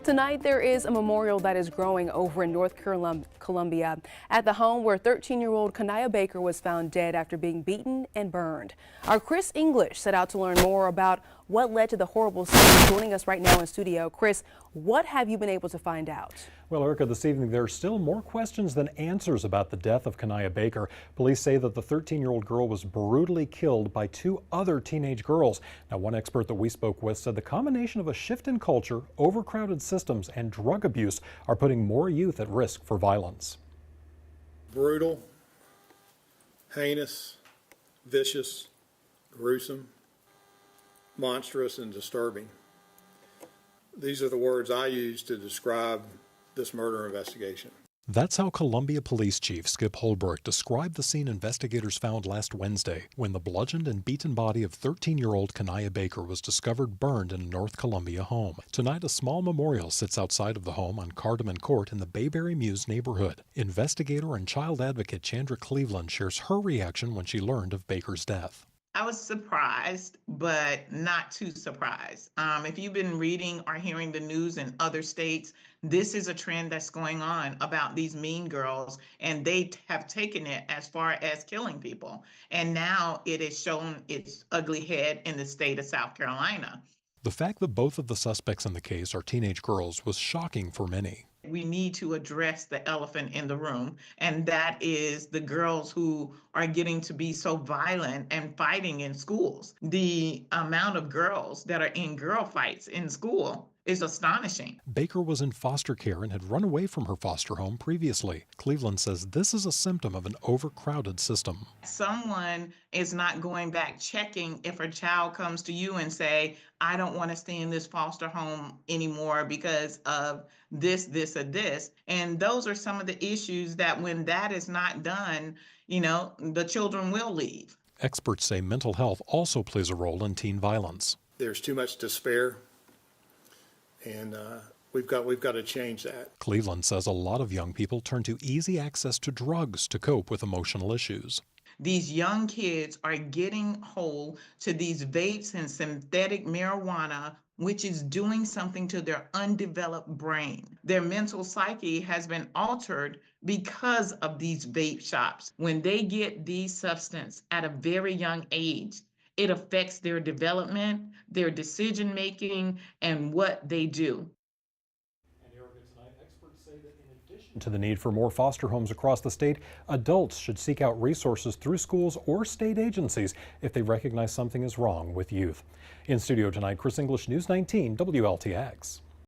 Tonight, there is a memorial that is growing over in North Columbia at the home where 13-year-old KaNiyah Baker was found dead after being beaten and burned. Our Chris English set out to learn more about what led to the horrible scene. Joining us right now in studio. Chris, what have you been able to find out? Well, Erica, this evening there are still more questions than answers about the death of KaNiyah Baker. Police say that the 13-year-old girl was brutally killed by two other teenage girls. Now, one expert that we spoke with said the combination of a shift in culture, overcrowded systems, and drug abuse are putting more youth at risk for violence. Brutal, heinous, vicious, gruesome, monstrous, and disturbing. These are the words I use to describe this murder investigation. That's how Columbia Police Chief Skip Holbrook described the scene investigators found last Wednesday when the bludgeoned and beaten body of 13-year-old KaNiyah Baker was discovered burned in a North Columbia home. Tonight, a small memorial sits outside of the home on Cardamon Court in the Bayberry Mews neighborhood. Investigator and child advocate Chandra Cleveland shares her reaction when she learned of Baker's death. I was surprised, but not too surprised. If you've been reading or hearing the news in other states, this is a trend that's going on about these mean girls, and they have taken it as far as killing people. And now it has shown its ugly head in the state of South Carolina. The fact that both of the suspects in the case are teenage girls was shocking for many. We need to address the elephant in the room, and that is the girls who are getting to be so violent and fighting in schools. The amount of girls that are in girl fights in school is astonishing. Baker was in foster care and had run away from her foster home previously. Cleveland says this is a symptom of an overcrowded system. Someone is not going back checking if a child comes to you and say, I don't want to stay in this foster home anymore because of this, this, or this. And those are some of the issues that when that is not done, the children will leave. Experts say mental health also plays a role in teen violence. There's too much despair, and we've got to change that. Cleveland says a lot of young people turn to easy access to drugs to cope with emotional issues. These young kids are getting hold to these vapes and synthetic marijuana, which is doing something to their undeveloped brain. Their mental psyche has been altered because of these vape shops. When they get these substances at a very young age, it affects their development, their decision making, and what they do. Experts say that in addition to the need for more foster homes across the state, adults should seek out resources through schools or state agencies if they recognize something is wrong with youth. In studio tonight, Chris English, News 19 WLTX.